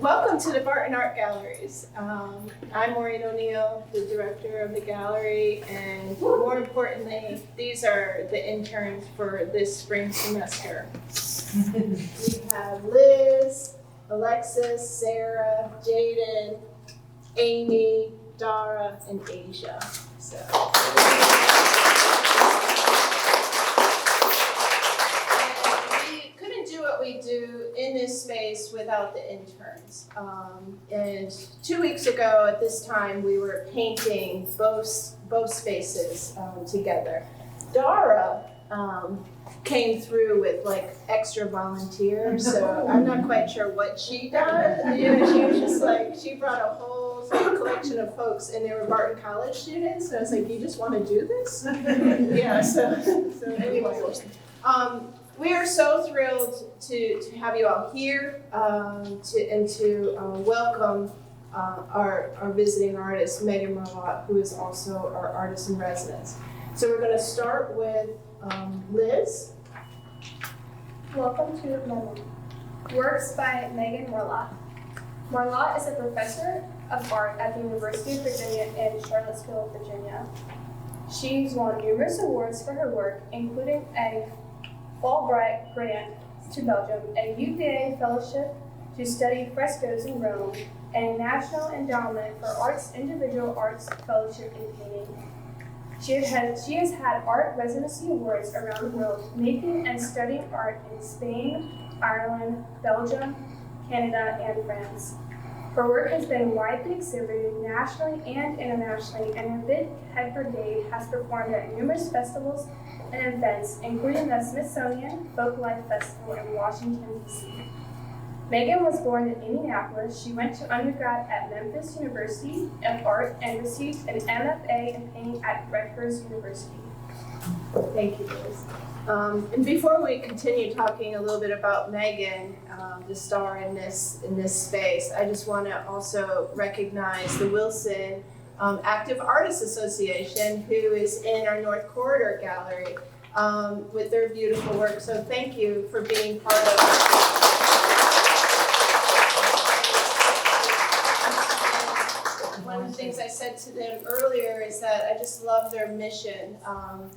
Welcome to the Barton Art Galleries. I'm Maureen O'Neill, the director of the gallery, and more importantly, these are the interns for this spring semester. We have Liz, Alexis, Sarah, Jaden, Amy, Dara, and Asia. We do in this space without the interns. And 2 weeks ago at this time, we were painting both spaces together. Dara came through with like extra volunteers, so I'm not quite sure what she does. She was just like, she brought a whole collection of folks, and they were Barton College students, so I was like, you just want to do this? Yeah, so anyway. We are so thrilled to have you all here to welcome our visiting artist, Megan Marlatt, who is also our artist in residence. So we're going to start with Liz. Welcome to Megan. Works by Megan Marlatt. Marlatt is a professor of art at the University of Virginia in Charlottesville, Virginia. She's won numerous awards for her work, including a Fulbright grant to Belgium, a UVA fellowship to study frescoes in Rome, and a National Endowment for Arts Individual Arts Fellowship in painting. She has had art residency awards around the world, making and studying art in Spain, Ireland, Belgium, Canada, and France. Her work has been widely exhibited nationally and internationally, and her big head brigade has performed at numerous festivals and events, including the Smithsonian Folklife Festival in Washington, D.C. Megan was born in Indianapolis. She went to undergrad at Memphis University of Art and received an MFA in painting at Rutgers University. Thank you, Liz. And before we continue talking a little bit about Megan, the star in this space, I just want to also recognize the Wilson Active Artists Association, who is in our North Corridor Gallery with their beautiful work. So thank you for being part of it. One of the things I said to them earlier is that I just love their mission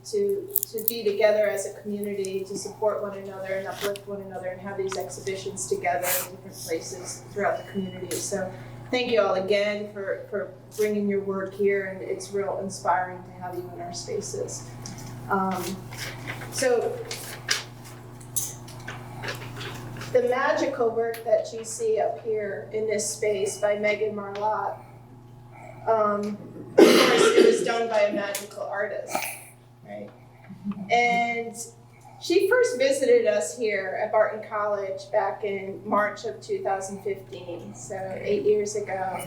to be together as a community, to support one another and uplift one another and have these exhibitions together in different places throughout the community. So thank you all again for bringing your work here, and it's real inspiring to have you in our spaces. So the magical work that you see up here in this space by Megan Marlatt, of course, it was done by a magical artist, right? And she first visited us here at Barton College back in March of 2015, so 8 years ago.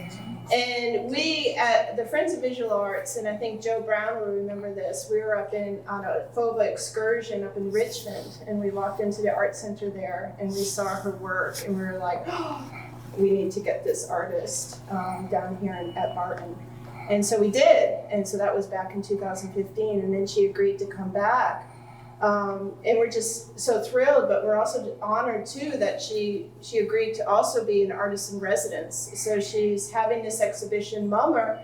And we at the Friends of Visual Arts, and I think Joe Brown will remember this, we were up on a FOVA excursion up in Richmond, and we walked into the art center there, and we saw her work, and we were like, oh, we need to get this artist down here at Barton. And so we did, and so that was back in 2015, and then she agreed to come back. And we're just so thrilled, but we're also honored too that she agreed to also be an artist in residence. So she's having this exhibition, Mummer,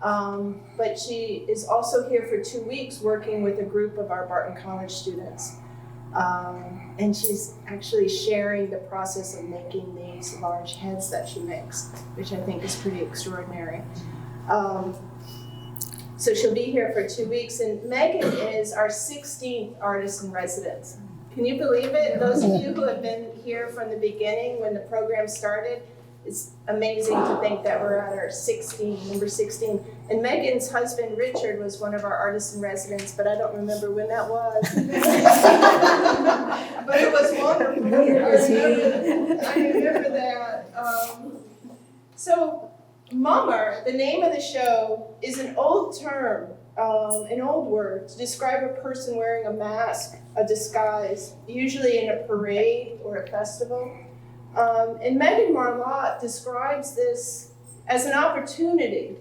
but she is also here for 2 weeks working with a group of our Barton College students. And she's actually sharing the process of making these large heads that she makes, which I think is pretty extraordinary. So she'll be here for 2 weeks, and Megan is our 16th artist in residence. Can you believe it? Those of you who have been here from the beginning when the program started, it's amazing to think that we're at our number 16. And Megan's husband, Richard, was one of our artists in residence, but I don't remember when that was. But it was wonderful. I remember that. So Mummer, the name of the show, is an old term, an old word to describe a person wearing a mask, a disguise, usually in a parade or a festival. And Megan Marlatt describes this as an opportunity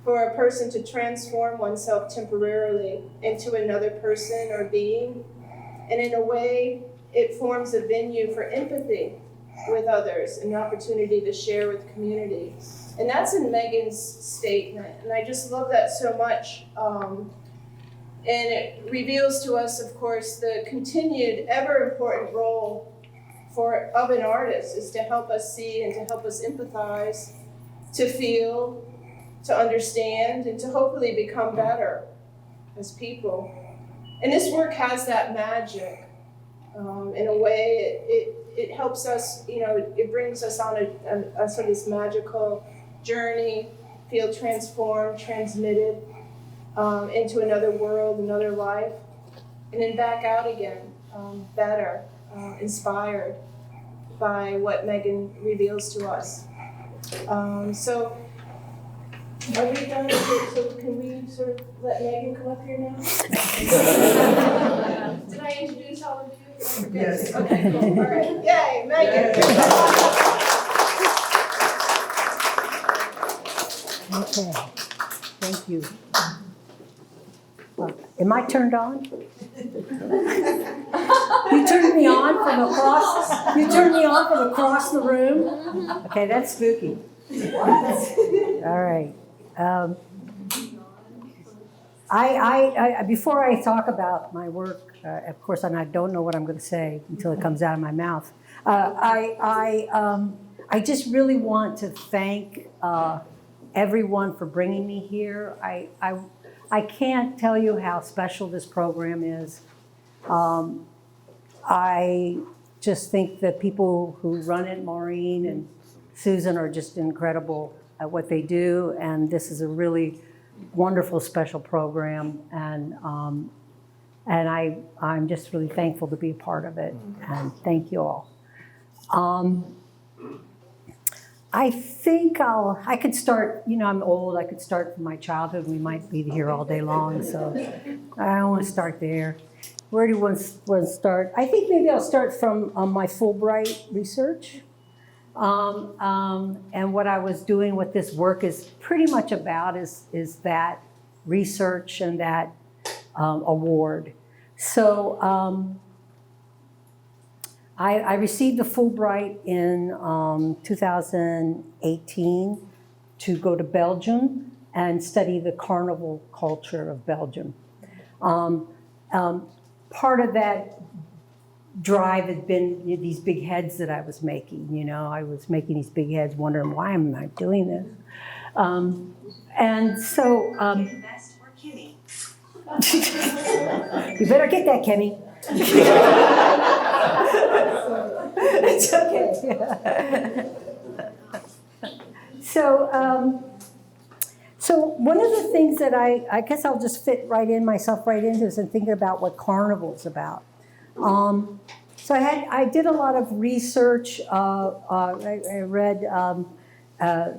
for a person to transform oneself temporarily into another person or being. And in a way, it forms a venue for empathy with others, an opportunity to share with the community. And that's in Megan's statement, and I just love that so much. And it reveals to us, of course, the continued ever important role of an artist is to help us see and to help us empathize, to feel, to understand, and to hopefully become better as people. And this work has that magic. In a way, it helps us, it brings us on a sort of this magical journey, feel transformed, transmitted into another world, another life, and then back out again, better, inspired by what Megan reveals to us. So are we done? So can we sort of let Megan come up here now? Did I introduce all of you? Yes. Okay, cool. All right. Yay, Megan. Okay, thank you. Am I turned on? You turned me on from across. You turned me on from across the room. Okay, that's spooky. All right. I before I talk about my work, of course, and I don't know what I'm going to say until it comes out of my mouth. I just really want to thank everyone for bringing me here. I can't tell you how special this program is. I just think that people who run it, Maureen and Susan, are just incredible at what they do, and this is a really wonderful, special program, and I'm just really thankful to be a part of it, and thank you all. I think I could start, I'm old, I could start from my childhood. We might be here all day long, so I don't want to start there. Where do you want to start? I think maybe I'll start from my Fulbright research. And what I was doing, what this work is pretty much about is that research and that award. So I received a Fulbright in 2018 to go to Belgium and study the carnival culture of Belgium. Part of that drive had been these big heads that I was making. I was making these big heads, wondering why am I doing this? And so you better get that, Kenny. It's okay. So one of the things that I guess I'll just fit myself right into is thinking about what carnival's about. So I did a lot of research. I read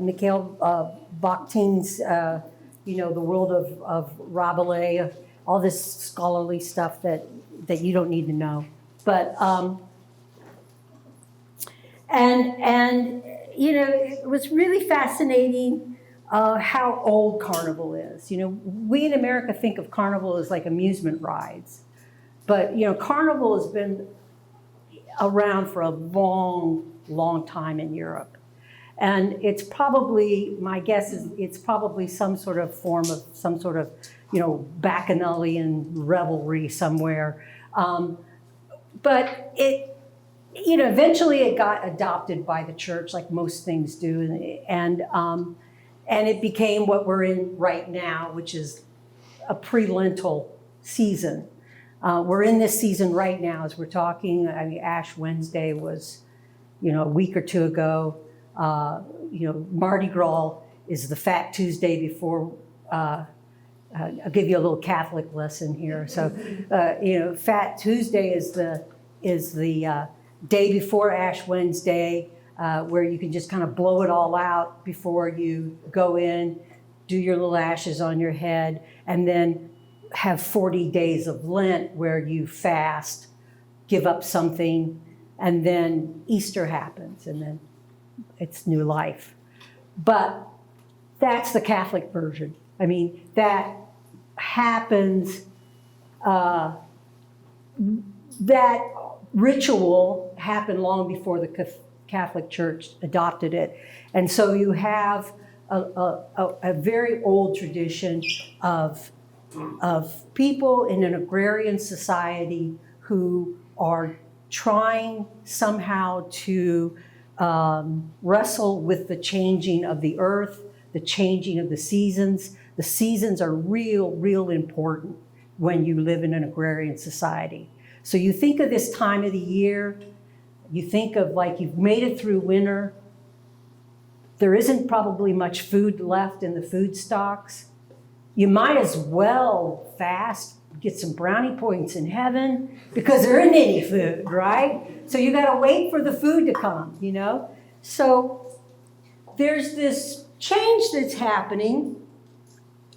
Mikhail Bakhtin's, The World of Rabelais, all this scholarly stuff that you don't need to know. But it was really fascinating how old carnival is. We in America think of carnival as like amusement rides, but carnival has been around for a long, long time in Europe. And it's probably, my guess is it's probably some sort of form of some sort of, bacchanalian revelry somewhere. But eventually it got adopted by the church, like most things do. And it became what we're in right now, which is a pre-Lental season. We're in this season right now as we're talking. Ash Wednesday was, a week or two ago. Mardi Gras is the Fat Tuesday before. I'll give you a little Catholic lesson here. So, Fat Tuesday is the day before Ash Wednesday, where you can just kind of blow it all out before you go in, do your little ashes on your head, and then have 40 days of Lent where you fast, give up something, and then Easter happens, and then it's new life. But that's the Catholic version. That happens, that ritual happened long before the Catholic Church adopted it. And so you have a very old tradition of people in an agrarian society who are trying somehow to wrestle with the changing of the earth, the changing of the seasons. The seasons are real important when you live in an agrarian society. So you think of this time of the year, you think of like you've made it through winter. There isn't probably much food left in the food stocks. You might as well fast, get some brownie points in heaven because there isn't any food, right? So you gotta wait for the food to come, you know? So there's this change that's happening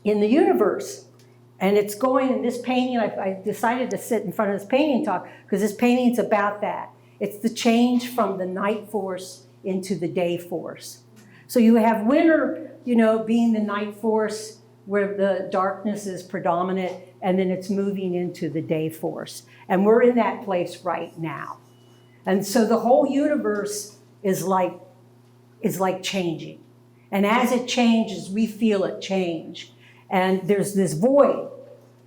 in the universe. And it's going in this painting, I decided to sit in front of this painting and talk because this painting's about that. It's the change from the night force into the day force. So you have winter, you know, being the night force where the darkness is predominant, and then it's moving into the day force. And we're in that place right now. And so the whole universe is like changing. And as it changes, we feel it change. And there's this void.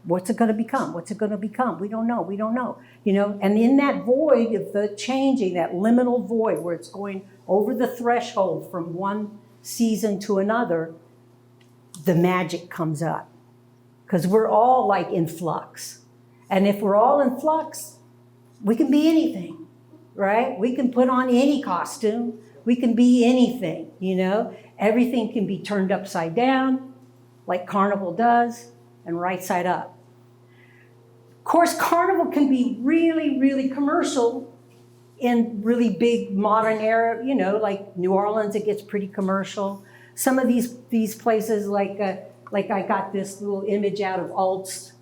What's it going to become? What's it going to become? We don't know. We don't know. You know, and in that void of the changing, that liminal void where it's going over the threshold from one season to another, the magic comes up. Because we're all like in flux. And if we're all in flux, we can be anything, right? We can put on any costume. We can be anything, you know? Everything can be turned upside down, like Carnival does, and right side up. Of course, Carnival can be really commercial in really big modern era, you know, like New Orleans, it gets pretty commercial. Some of these places, like I got this little image out of Alts,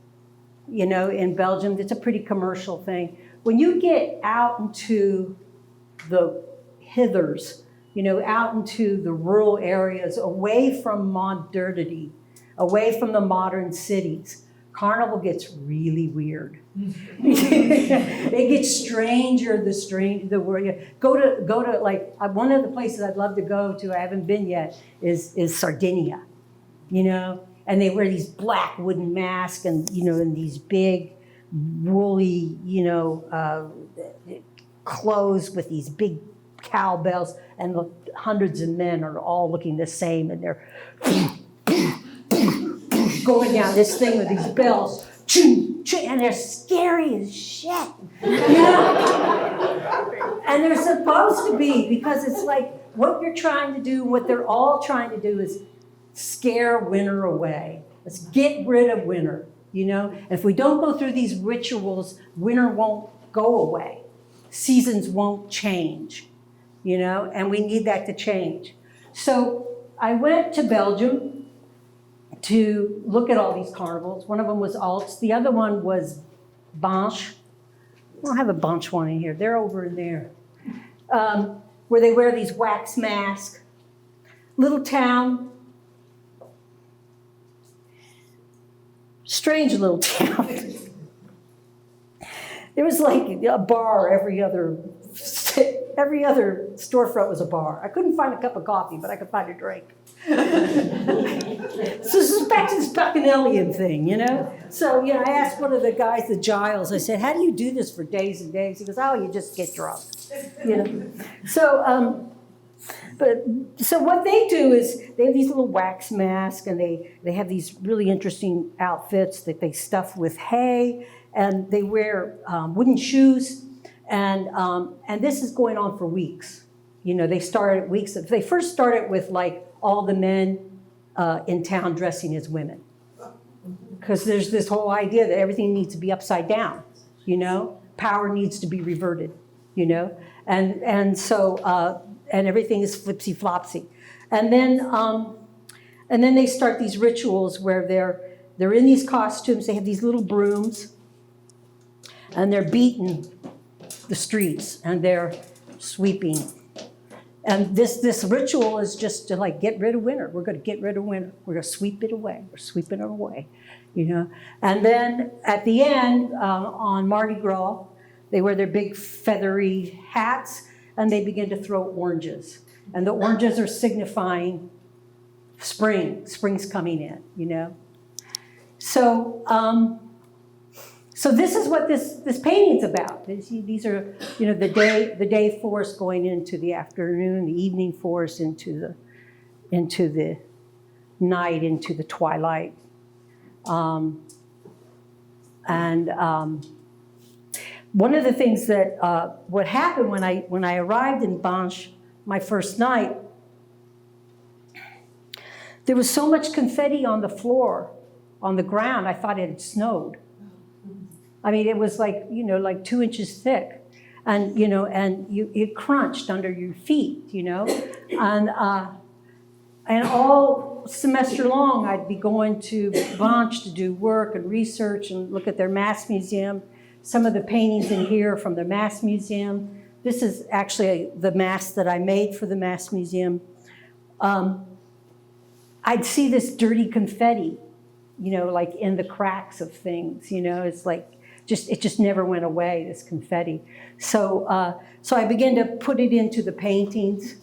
you know, in Belgium, it's a pretty commercial thing. When you get out into the hithers, you know, out into the rural areas, away from modernity, away from the modern cities, Carnival gets really weird. It gets stranger the word. Go to like one of the places I'd love to go to, I haven't been yet, is Sardinia, you know, and they wear these black wooden masks and, you know, and these big woolly, you know, clothes with these big cowbells, and the hundreds of men are all looking the same, and they're going down this thing with these bells, and they're scary as shit. You know? And they're supposed to be, because it's like what you're trying to do, what they're all trying to do is scare winter away. Let's get rid of winter, you know? And if we don't go through these rituals, winter won't go away. Seasons won't change, you know? And we need that to change. So I went to Belgium to look at all these carnivals. One of them was Alts. The other one was Banche. I don't have a Banche one in here. They're over in there. Where they wear these wax masks. Little town. Strange little town. There was like a bar every other storefront was a bar. I couldn't find a cup of coffee, but I could find a drink. So this is back to this Bacchanalian thing, you know? So, you know, I asked one of the guys, the Giles, I said, how do you do this for days and days? He goes, oh, you just get drunk, you know? So, so what they do is they have these little wax masks, and they have these really interesting outfits that they stuff with hay, and they wear wooden shoes, and this is going on for weeks. You know, they started weeks. They first started with like all the men in town dressing as women, because there's this whole idea that everything needs to be upside down. You know, power needs to be reverted. You know, and so and everything is flipsy flopsy, and then they start these rituals where they're in these costumes. They have these little brooms, and they're beating the streets, and they're sweeping. And this ritual is just to like get rid of winter. We're going to get rid of winter. We're going to sweep it away. We're sweeping it away, you know. And then at the end, on Mardi Gras, they wear their big feathery hats, and they begin to throw oranges. And the oranges are signifying spring. Spring's coming in, you know. So, so this is what this painting's about. These are, you know, the day force going into the afternoon, the evening force into the night, into the twilight. One of the things that what happened when I arrived in Banche my first night, there was so much confetti on the floor, on the ground, I thought it had snowed. I mean, it was like, you know, like 2 inches thick, and you know, it crunched under your feet, you know, and all semester long I'd be going to Banche to do work and research and look at their mass museum. Some of the paintings in here are from the mass museum. This is actually the mask that I made for the mass museum. I'd see this dirty confetti, you know, like in the cracks of things, you know, it's like, it just never went away, this confetti. So I began to put it into the paintings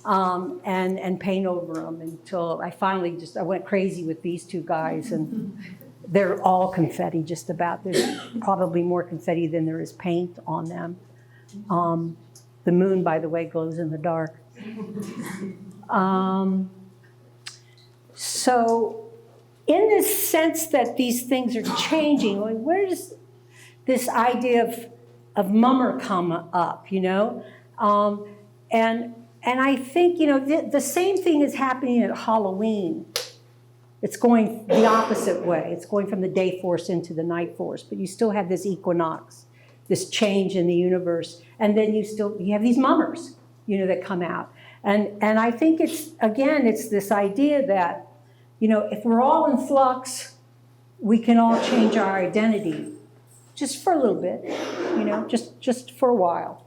and paint over them until I finally I went crazy with these two guys, and they're all confetti just about. There's probably more confetti than there is paint on them. The moon, by the way, glows in the dark. So in this sense that these things are changing, where does this idea of mummer come up, you know? And I think, you know, the same thing is happening at Halloween. It's going the opposite way. It's going from the day force into the night force, but you still have this equinox, this change in the universe. And then you have these mummers, you know, that come out. And I think it's this idea that, you know, if we're all in flux, we can all change our identity, just for a little bit, you know, just for a while.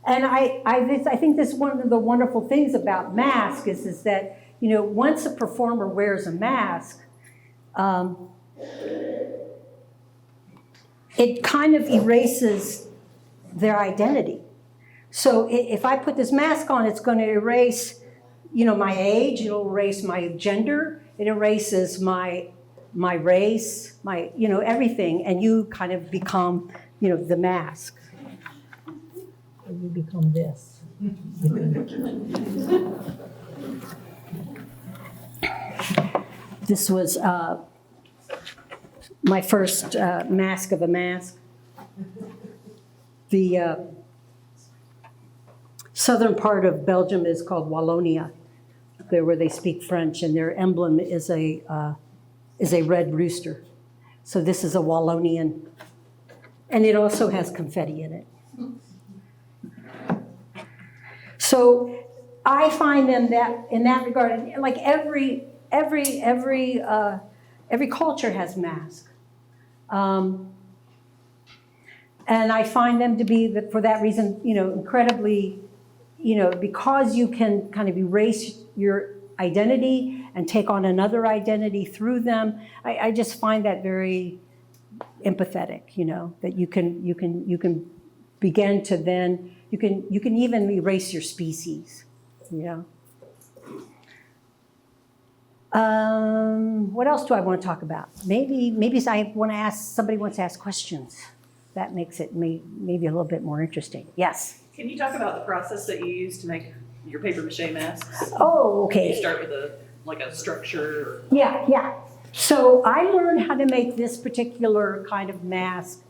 And I think this is one of the wonderful things about mask is that, you know, once a performer wears a mask, it kind of erases their identity. So if I put this mask on, it's going to erase, you know, my age, it'll erase my gender, it erases my race, you know, everything, and you kind of become, you know, the mask. You become this. This was my first mask of a mask. The southern part of Belgium is called Wallonia, where they speak French, and their emblem is a red rooster. So this is a Wallonian, and it also has confetti in it. So I find them that in that regard, like every culture has masks, and I find them to be for that reason, you know, incredibly, you know, because you can kind of erase your identity and take on another identity through them. I just find that very empathetic, you know, that you can begin to then. You can even erase your species, you know. What else do I want to talk about? Maybe somebody wants to ask questions. That makes it maybe a little bit more interesting. Yes? Can you talk about the process that you use to make your paper mache masks? Oh, okay. You start with a structure? Yeah. So I learned how to make this particular kind of mask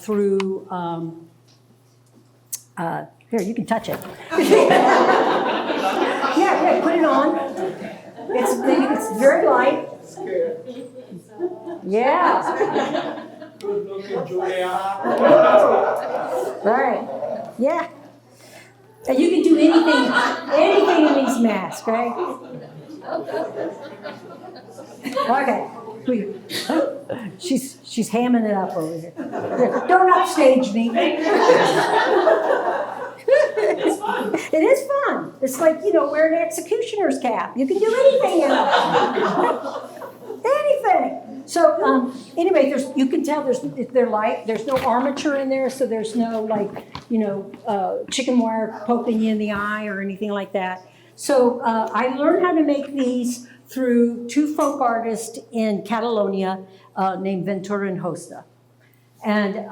through, here, you can touch it. Yeah, put it on. It's very light. Yeah. Good looking, Julia. Right. Yeah. And you can do anything in these masks, right? Okay. She's hamming it up over here. Don't upstage me. It's fun. It is fun. It's like, you know, wearing an executioner's cap. You can do anything in it. Anything. So anyway, you can tell they're light. There's no armature in there, so there's no chicken wire poking you in the eye or anything like that. So I learned how to make these through two folk artists in Catalonia named Ventura and Hosta. And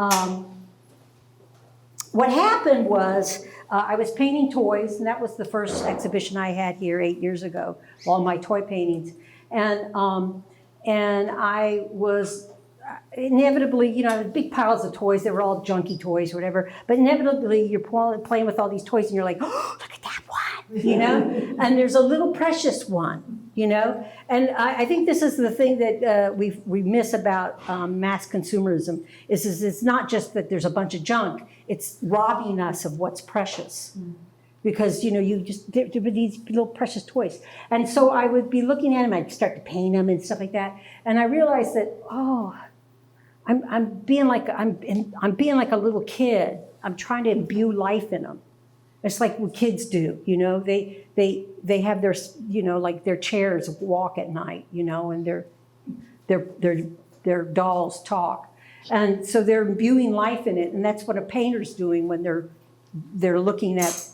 what happened was I was painting toys, and that was the first exhibition I had here 8 years ago, all my toy paintings. And I was inevitably, big piles of toys. They were all junky toys or whatever. But inevitably, you're playing with all these toys, and you're like, oh, look at that one, And there's a little precious one, And I think this is the thing that we miss about mass consumerism is it's not just that there's a bunch of junk. It's robbing us of what's precious. Because, there were these little precious toys. And so I would be looking at them, I'd start to paint them and stuff like that. And I realized that, I'm being like a little kid. I'm trying to imbue life in them. It's like what kids do, They have their, their chairs walk at night, and their dolls talk. And so they're imbuing life in it. And that's what a painter's doing when they're looking at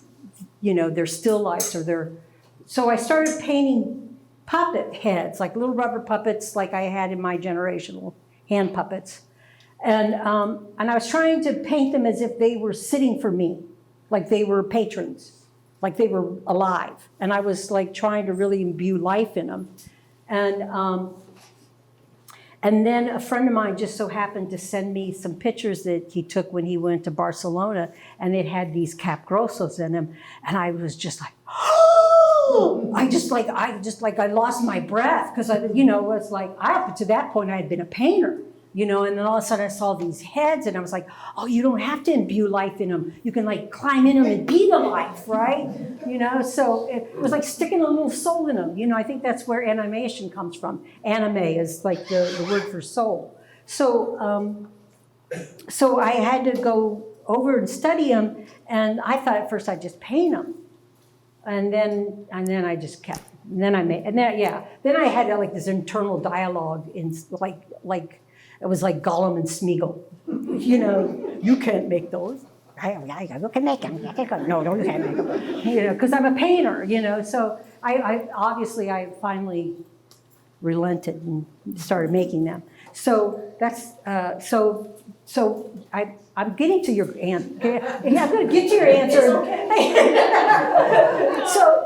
their still lifes so I started painting puppet heads, like little rubber puppets like I had in my generation, little hand puppets. And I was trying to paint them as if they were sitting for me, like they were patrons, like they were alive. And I was like trying to really imbue life in them. And then a friend of mine just so happened to send me some pictures that he took when he went to Barcelona, and it had these capgrossos in them. And I was just like, oh! I lost my breath because it's like, up to that point I had been a painter, and then all of a sudden I saw these heads and I was like, oh, you don't have to imbue life in them. You can like climb in them and be the life, right? So it was like sticking a little soul in them. I think that's where animation comes from. Anime is like the word for soul. So I had to go over and study them, and I thought at first I'd just paint them. And then I just kept, then I had like this internal dialogue in like, it was like Gollum and Smeagol. You can't make those. You can make them. No, you can't make them. Because I'm a painter, So I finally relented and started making them. So that's, I'm getting to your answer. Yeah, I'm going to get to your answer.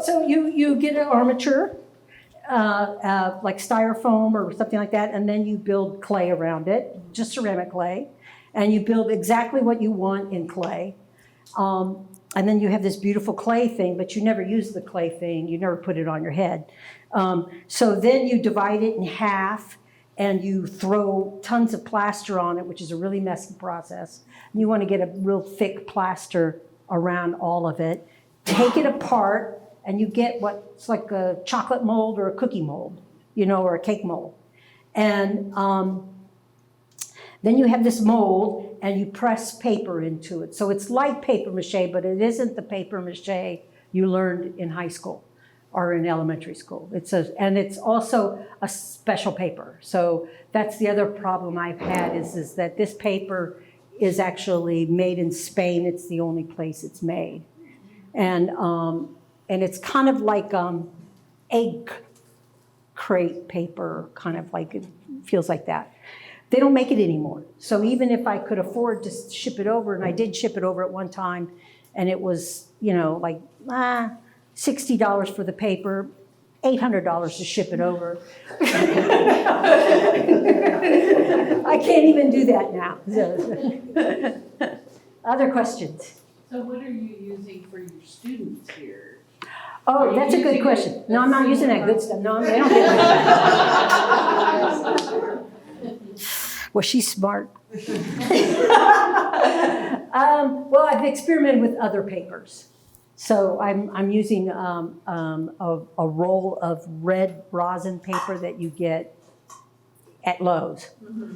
So you get an armature. Like styrofoam or something like that, and then you build clay around it, just ceramic clay, and you build exactly what you want in clay. And then you have this beautiful clay thing, but you never use the clay thing, you never put it on your head. So then you divide it in half, and you throw tons of plaster on it, which is a really messy process. And you want to get a real thick plaster around all of it. Take it apart, and you get what's like a chocolate mold or a cookie mold, or a cake mold. And then you have this mold, and you press paper into it. So it's like paper mache, but it isn't the paper mache you learned in high school or in elementary school. And it's also a special paper. So that's the other problem I've had is that this paper is actually made in Spain. It's the only place it's made. And it's kind of like egg crate paper, kind of like, it feels like that. They don't make it anymore. So even if I could afford to ship it over, and I did ship it over at one time, and it was, like $60 for the paper, $800 to ship it over. I can't even do that now. Other questions? So what are you using for your students here? Oh, that's a good question. No, I'm not using that good stuff. No, they don't get that. Well, she's smart. Well, I've experimented with other papers. So I'm using a roll of red rosin paper that you get at Lowe's,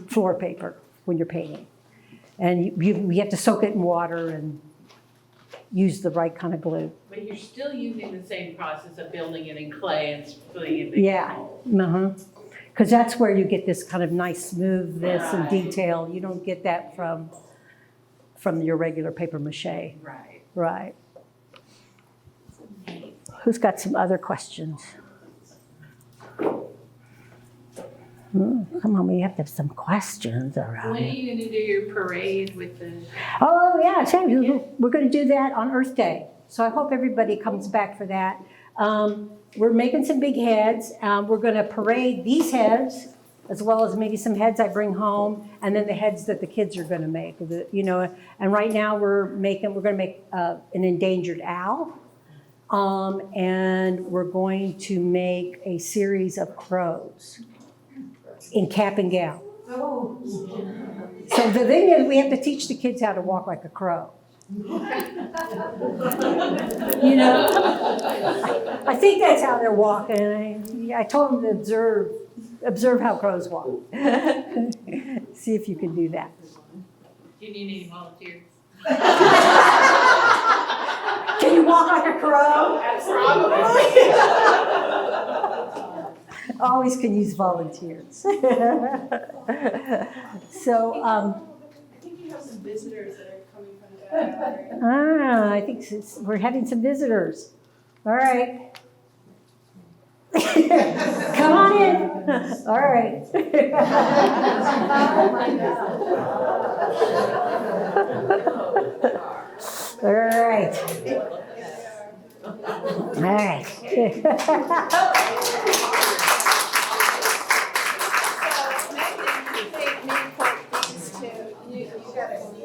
floor paper, when you're painting. And you have to soak it in water and use the right kind of glue. But you're still using the same process of building it in clay and putting it in Yeah, because that's where you get this kind of nice smoothness and detail. You don't get that from your regular paper mache. Right. Right. Who's got some other questions? Come on, we have to have some questions around When are it. you gonna do your parade with the? Oh, yeah, we're going to do that on Earth Day. So I hope everybody comes back for that. We're making some big heads. We're going to parade these heads, as well as maybe some heads I bring home, and then the heads that the kids are going to make. And right now we're going to make an endangered owl, and we're going to make a series of crows in cap and gown. So the thing is, we have to teach the kids how to walk like a crow. I think that's how they're walking. I told them to observe how crows walk. See if you can do that. Do you need any volunteers? Can you walk like a crow? Always can use volunteers. So, I think you have some visitors that are coming from the back. I think we're having some visitors. All right. Come on in. All right. All right. All right. You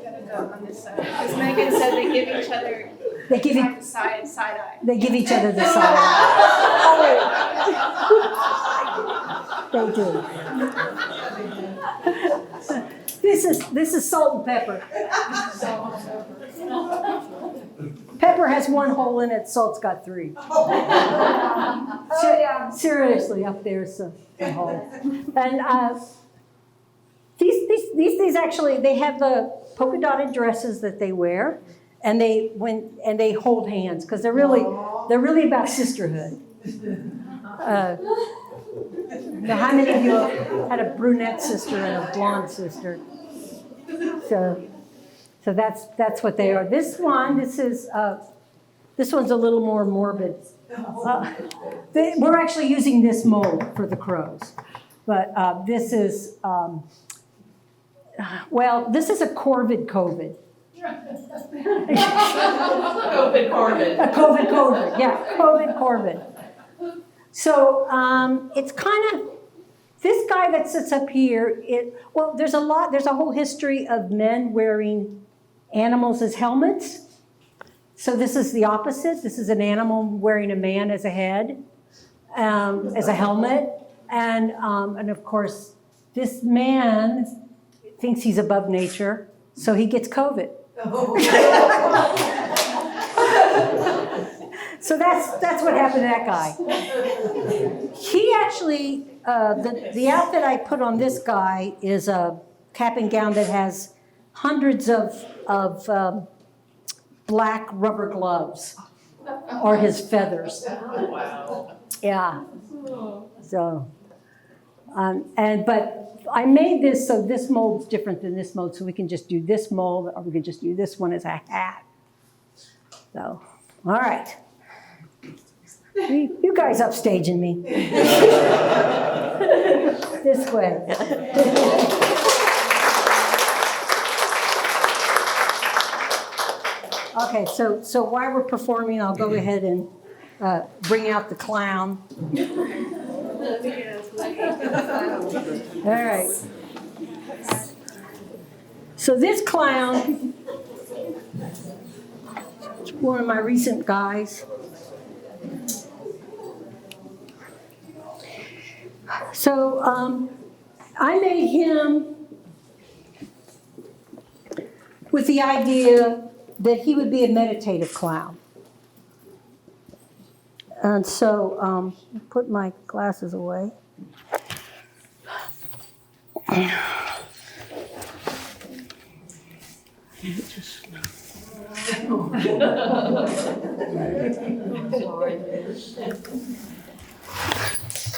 gotta go on this side. Because Megan said they give each other side eye. They give each other the side eye. They do. This is salt and pepper. Pepper has one hole in it, salt's got three. Seriously, up there's a hole. And these actually, they have the polka dotted dresses that they wear, and they hold hands because they're really about sisterhood. Now, how many of you have had a brunette sister and a blonde sister? So that's what they are. This one's a little more morbid. We're actually using this mold for the crows, but this is this is a corvid COVID. COVID Corbin. A COVID COVID, yeah, COVID Corbin. So it's kind of, this guy that sits up here, there's a whole history of men wearing animals as helmets. So this is the opposite. This is an animal wearing a man as a head, as a helmet. And of course, this man thinks he's above nature, so he gets COVID. So that's what happened to that guy. He actually, the outfit I put on this guy is a cap and gown that has hundreds of black rubber gloves, or his feathers. Wow. Yeah. So, but I made this so this mold's different than this mold, so we can just do this mold, or we can just do this one as a hat. So, all right. You guys upstaging me. This way. Okay, so while we're performing, I'll go ahead and bring out the clown. All right. So this clown, it's one of my recent guys. So I made him with the idea that he would be a meditative clown. And so put my glasses away.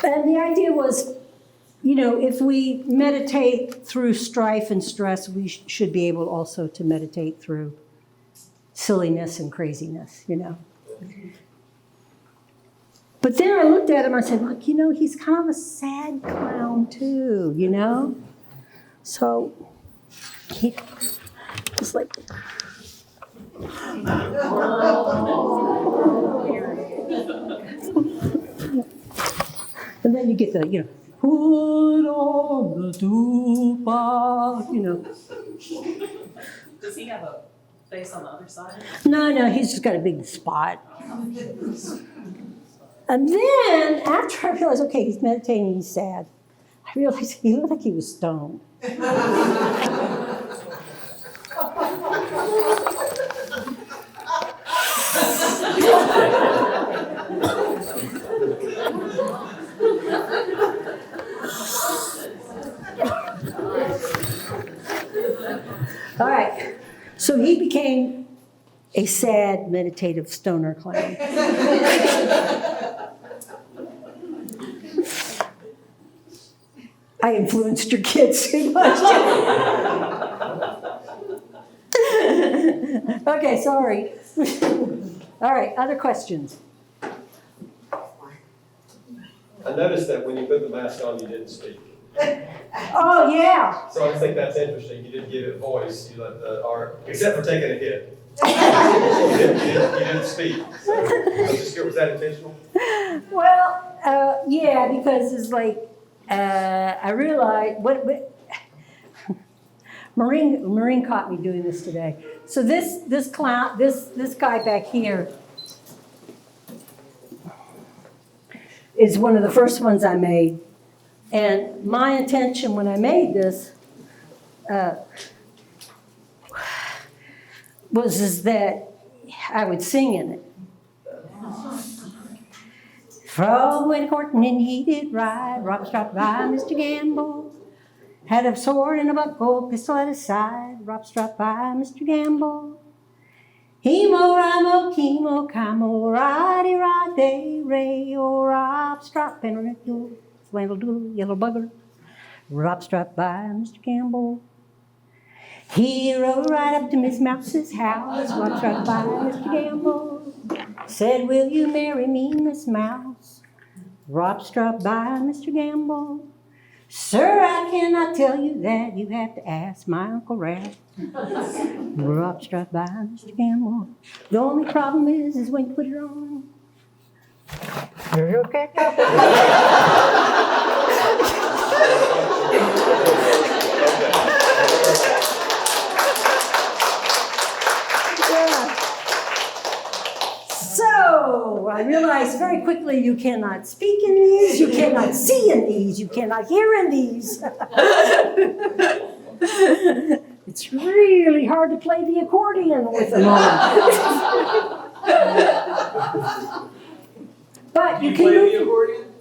And the idea was you know, if we meditate through strife and stress, we should be able also to meditate through silliness and craziness, you know. But then I looked at him, I said, look, you know, he's kind of a sad clown too, you know? So he was like, and then you get the, you know, put on the tuba, you know. Does he have a face on the other side? No, he's just got a big spot. And then, after I realized, okay, he's meditating, he's sad, I realized he looked like he was stoned. All right, so he became a sad, meditative stoner clown. I influenced your kids too much. Okay, sorry. All right, other questions? I noticed that when you put the mask on, you didn't speak. Oh, yeah. So I think that's interesting. You didn't give it voice. You let the art, except for taking a hit. You didn't speak. So I was just curious, was that intentional? Well, yeah, because it's like, I realized, Maureen caught me doing this today. So this clown, this guy back here is one of the first ones I made. And my intention when I made this was that I would sing in it. Frog went courting and he did ride, rock struck by Mr. Gamble. Had a sword and a buckle, pistol at his side, rock struck by Mr. Gamble. Hemo, ramo, chemo, camo, ridey, ride, ray, or rock struck and yellow bugger, rock struck by Mr. Gamble. He rode right up to Miss Mouse's house, rock struck by Mr. Gamble. Said, will you marry me, Miss Mouse? Rock struck by Mr. Gamble. Sir, I cannot tell you that. You have to ask my Uncle Rat. Rock struck by Mr. Gamble. The only problem is when you put it on. Okay. So I realized very quickly you cannot speak in these, you cannot see in these, you cannot hear in these. It's really hard to play the accordion with them on. But you can play move. the accordion?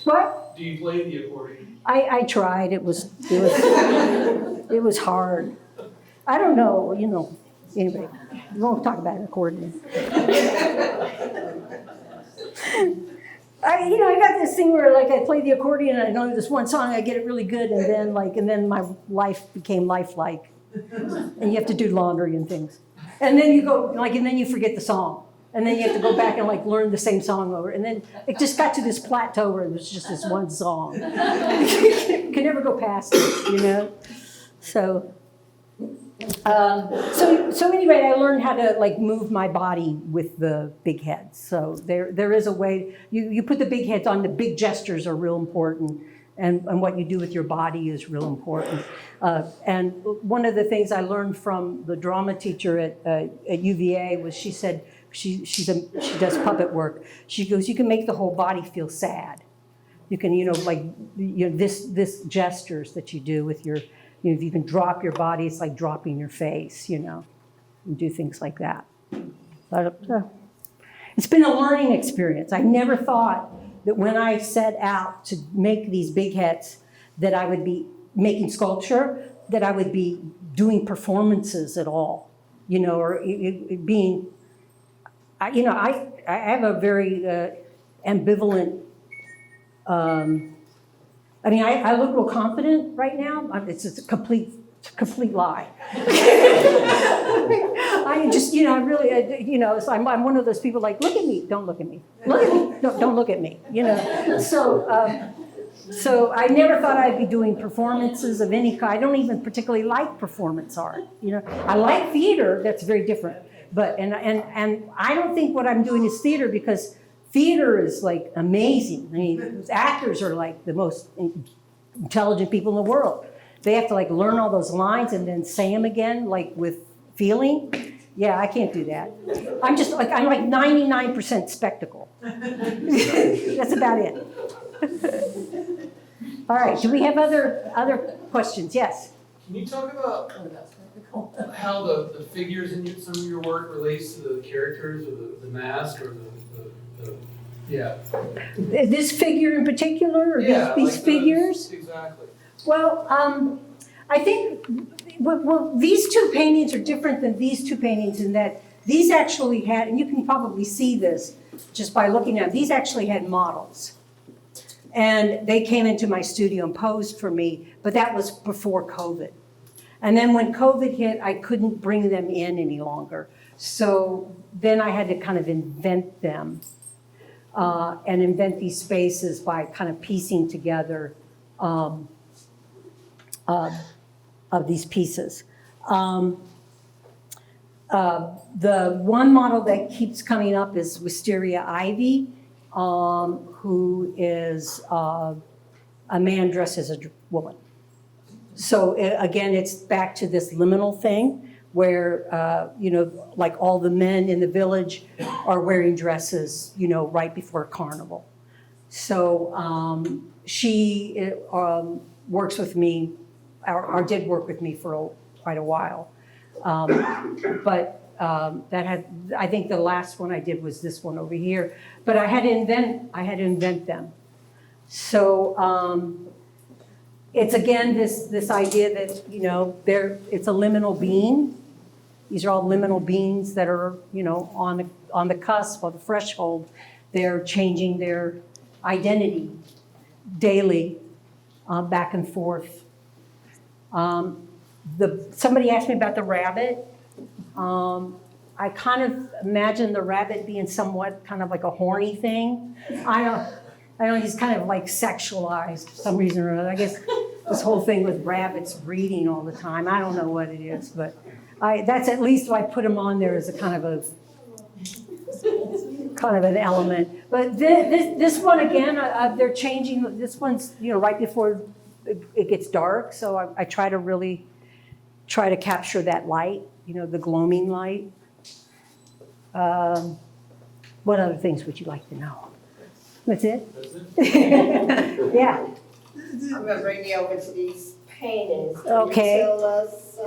What? Do you play the accordion? I tried. It was hard. I don't know. You know. Anyway, we won't talk about an accordion. I got this thing where like I play the accordion and I know this one song, I get it really good, and then my life became lifelike, and you have to do laundry and things, and then you go and then you forget the song, and then you have to go back and learn the same song over, and then it just got to this plateau where it was just this one song. You can never go past it, So. So anyway, I learned how to move my body with the big heads. So there is a way, you put the big heads on, the big gestures are real important, and what you do with your body is real important. And one of the things I learned from the drama teacher at UVA was she said, she does puppet work. She goes, you can make the whole body feel sad. You can, this gestures that you do with your, if you can drop your body, it's like dropping your face, and do things like that. But, it's been a learning experience. I never thought that when I set out to make these big heads that I would be making sculpture, that I would be doing performances at all, or it being, I have a very ambivalent I mean, I look real confident right now. It's a complete lie. I just, I really, so I'm one of those people like, look at me, don't look at me. Look at me, don't look at me, So I never thought I'd be doing performances of any kind. I don't even particularly like performance art, I like theater, that's very different. But, and I don't think what I'm doing is theater because theater is like amazing. I mean, actors are like the most intelligent people in the world. They have to like learn all those lines and then say them again, like with feeling. Yeah, I can't do that. I'm like 99% spectacle. That's about it. All right, do we have other questions? Yes. Can you talk about how the figures in some of your work relates to the characters or the mask or the yeah. This figure in particular, or Yeah, these like figures? Exactly. Well, I think these two paintings are different than these two paintings in that these actually had, and you can probably see this just by looking at them, these actually had models. And they came into my studio and posed for me, but that was before COVID. And then when COVID hit, I couldn't bring them in any longer. So then I had to kind of invent them and invent these spaces by kind of piecing together of these pieces. The one model that keeps coming up is Wisteria Ivy, who is a man dressed as a woman. So again, it's back to this liminal thing where, like all the men in the village are wearing dresses, right before carnival. So she works with me, or did work with me for quite a while. But I think the last one I did was this one over here. But I had to invent them. So it's again this idea that it's a liminal being. These are all liminal beings that are on the cusp of the threshold. They're changing their identity daily, back and forth. Somebody asked me about the rabbit. I kind of imagine the rabbit being somewhat kind of like a horny thing. I know he's kind of like sexualized for some reason or another. I guess this whole thing with rabbits breeding all the time. I don't know what it is, but that's at least why I put him on there as a kind of an element. But this one again, they're changing. This one's right before it gets dark, so I try to capture that light, the gloaming light. What other things would you like to know? That's it? Yeah. I'm gonna bring you over to these paintings. Okay. Can you tell us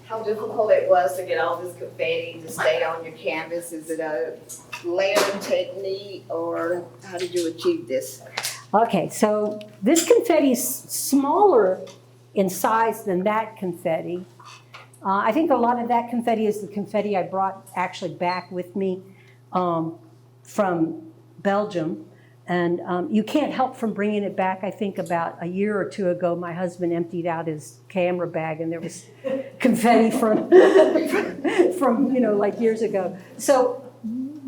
how difficult it was to get all this confetti to stay on your canvas? Is it a layering technique, or how did you achieve this? Okay, so this confetti is smaller in size than that confetti. I think a lot of that confetti is the confetti I brought actually back with me from Belgium. And you can't help from bringing it back. I think about a year or two ago, my husband emptied out his camera bag and there was confetti from like years ago. So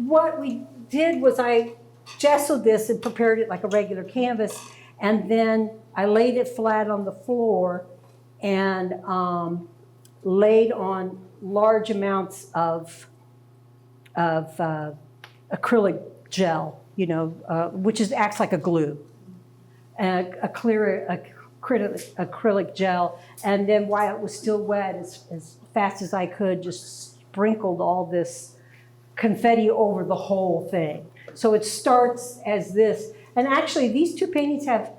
what we did was I gessoed this and prepared it like a regular canvas. And then I laid it flat on the floor and laid on large amounts of acrylic gel, which acts like a glue, a clear acrylic gel. And then while it was still wet, as fast as I could, just sprinkled all this confetti over the whole thing. So it starts as this. And actually, these two paintings have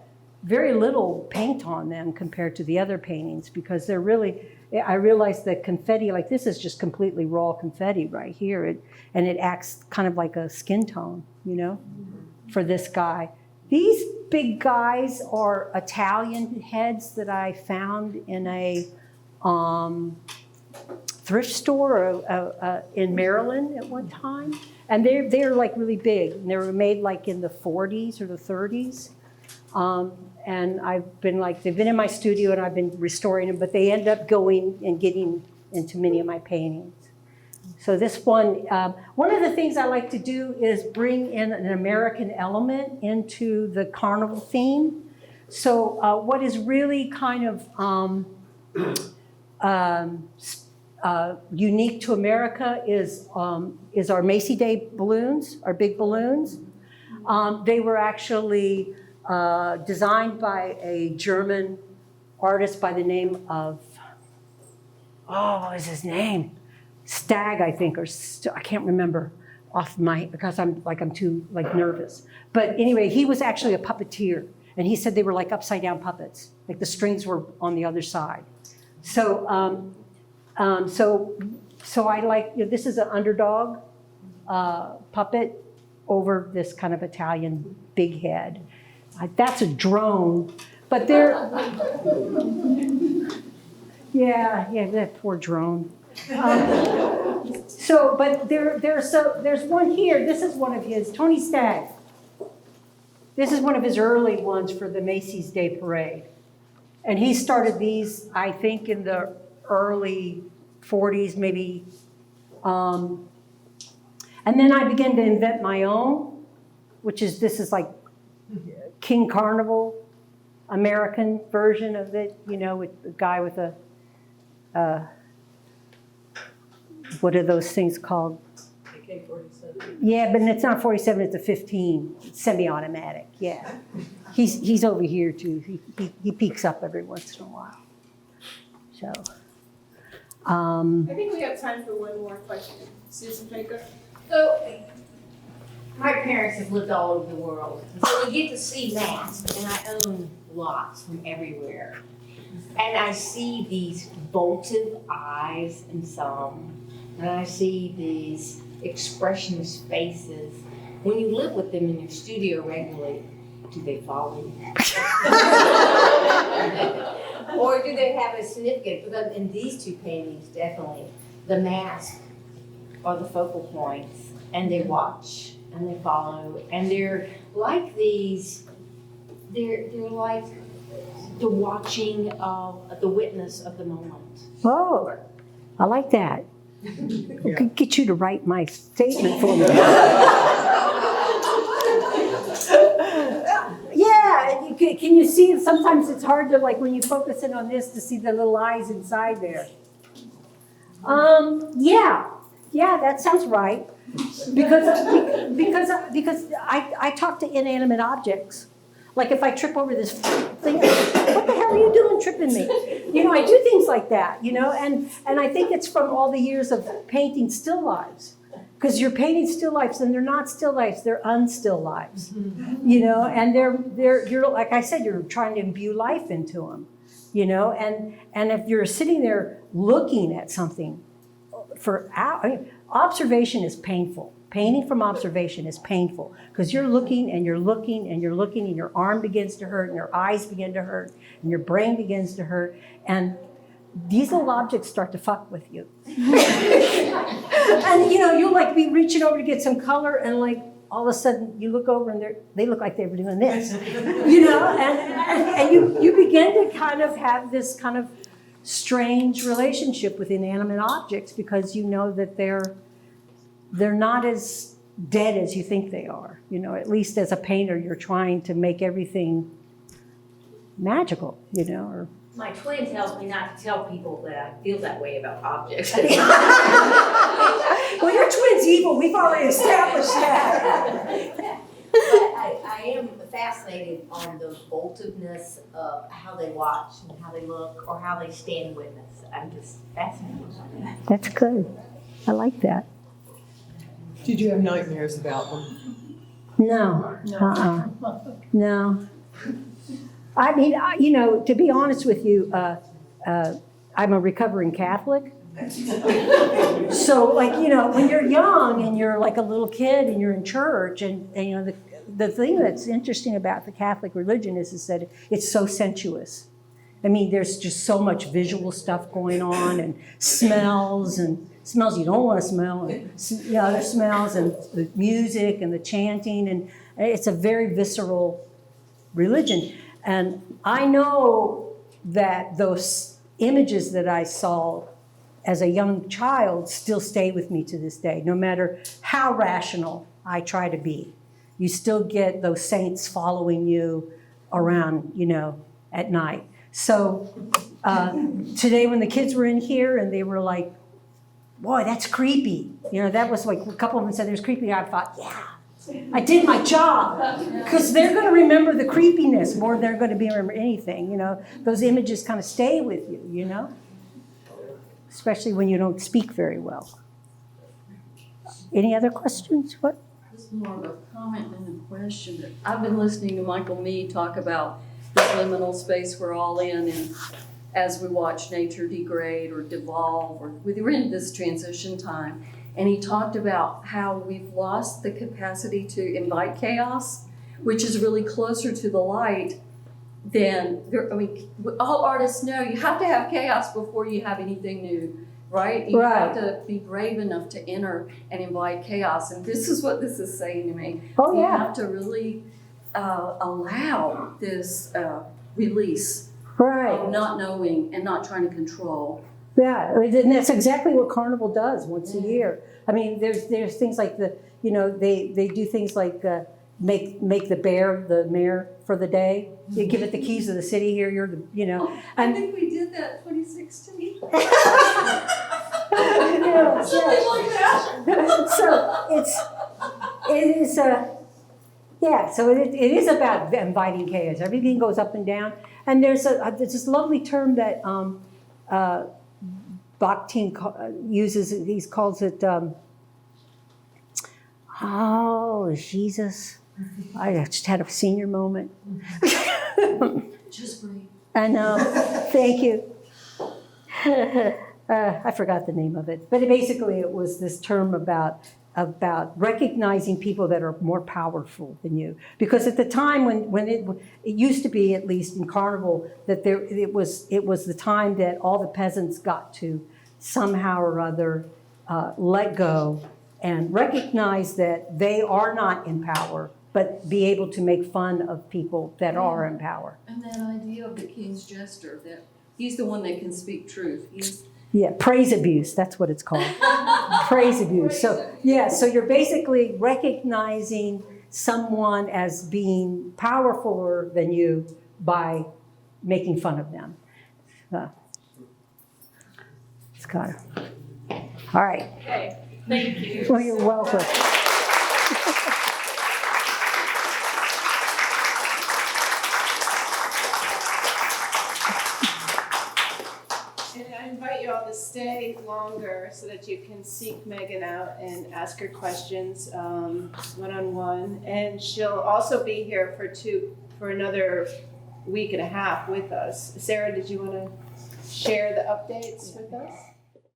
very little paint on them compared to the other paintings because they're really, I realized that confetti like this is just completely raw confetti right here. And it acts kind of like a skin tone, for this guy. These big guys are Italian heads that I found in a thrift store in Maryland at one time. And they're like really big. And they were made like in the 40s or the 30s. And I've been like, they've been in my studio and I've been restoring them, but they end up going and getting into many of my paintings. So this one of the things I like to do is bring in an American element into the carnival theme. So what is really kind of unique to America is our Macy Day balloons, our big balloons. They were actually designed by a German artist by the name of, what was his name? Stag, I think, or I can't remember because I'm too nervous. But anyway, he was actually a puppeteer, and he said they were like upside down puppets, like the strings were on the other side. So, so I like, this is an underdog puppet over this kind of Italian big head. That's a drone, but they're, yeah, that poor drone. But there's one here. This is one of his, Tony Stagg. This is one of his early ones for the Macy's Day Parade. And he started these, I think, in the early 40s, maybe. And then I began to invent my own, this is like King Carnival, American version of it, with the guy with a, what are those things called? AK-47. Yeah, but it's not 47, it's a 15, it's semi-automatic, yeah. He's over here too, he peeks up every once in a while. So, I think we have time for one more question. Susan Baker? So, my parents have lived all over the world, so we get to see masks, and I own lots from everywhere. And I see these votive eyes in some, and I see these expressionless faces. When you live with them in your studio regularly, do they follow you? Or do they have a significance? Because in these two paintings, definitely, the mask are the focal points, and they watch, and they follow, and they're like these, they're like the watching of the witness of the moment. oh, I like that. I could get you to write my statement for me. Yeah, can you see, sometimes it's hard to, like when you focus in on this, to see the little eyes inside there. Yeah, that sounds right. Because I talk to inanimate objects. Like if I trip over this thing, what the hell are you doing tripping me? I do things like that, and I think it's from all the years of painting still lives. Because you're painting still lives, and they're not still lives, they're unstill lives. And you're like I said, you're trying to imbue life into them. And if you're sitting there looking at something for hours, observation is painful. Painting from observation is painful because you're looking and you're looking and you're looking, and your arm begins to hurt and your eyes begin to hurt and your brain begins to hurt, and these little objects start to fuck with you. And you'll like be reaching over to get some color, and like all of a sudden you look over and they look like they were doing this, and you begin to kind of have this kind of strange relationship with inanimate objects because you know that they're not as dead as you think they are. At least as a painter, you're trying to make everything magical, or My twin tells me not to tell people that I feel that way about objects. Well, your twin's evil. We've already established that. But I am fascinated on the voltiveness of how they watch and how they look or how they stand witness. I'm just fascinated by that. That's good. I like that. Did you have nightmares about them? No. No. I mean, to be honest with you, I'm a recovering Catholic. So, when you're young and you're like a little kid and you're in church, and the thing that's interesting about the Catholic religion is that it's so sensuous. I mean, there's just so much visual stuff going on, and smells you don't want to smell, and other smells, and the music and the chanting, and it's a very visceral religion. And I know that those images that I saw as a young child still stay with me to this day, no matter how rational I try to be. You still get those saints following you around, at night. So today when the kids were in here and they were like, boy, that's creepy. That was like, a couple of them said it was creepy. I thought, yeah, I did my job. Because they're going to remember the creepiness more than they're going to remember anything. Those images kind of stay with you, especially when you don't speak very well. Any other questions? What? This is more of a comment than a question. But I've been listening to Michael Meade talk about this liminal space we're all in, and as we watch nature degrade or devolve, or we're in this transition time. And he talked about how we've lost the capacity to invite chaos, which is really closer to the light than, all artists know you have to have chaos before you have anything new, right? You have to be brave enough to enter and invite chaos. And this is what this is saying to me. Oh, yeah. You have to really allow this release of not knowing and not trying to control. Yeah, and that's exactly what Carnival does once a year. I mean, there's things like they do things like make the bear the mayor for the day. You give it the keys of the city. Here, you're the. I think we did that 2016. Something like that. So it is So it is about inviting chaos. Everything goes up and down, and there's this lovely term that Bakhtin uses. He calls it Jesus. I just had a senior moment. Just breathe. I know. Thank you. I forgot the name of it, but basically it was this term about recognizing people that are more powerful than you. Because at the time when it used to be, at least in Carnival, that it was the time that all the peasants got to somehow or other let go and recognize that they are not in power, but be able to make fun of people that are in power. And that idea of the king's jester, that he's the one that can speak truth. Yeah, praise abuse, that's what it's called. Praise abuse. So you're basically recognizing someone as being powerfuler than you by making fun of them. It's kind of, all right. Okay, thank you. Well, you're welcome. And I invite you all to stay longer so that you can seek Megan out and ask her questions one-on-one. And she'll also be here for another week and a half with us. Sarah, did you want to share the updates with us?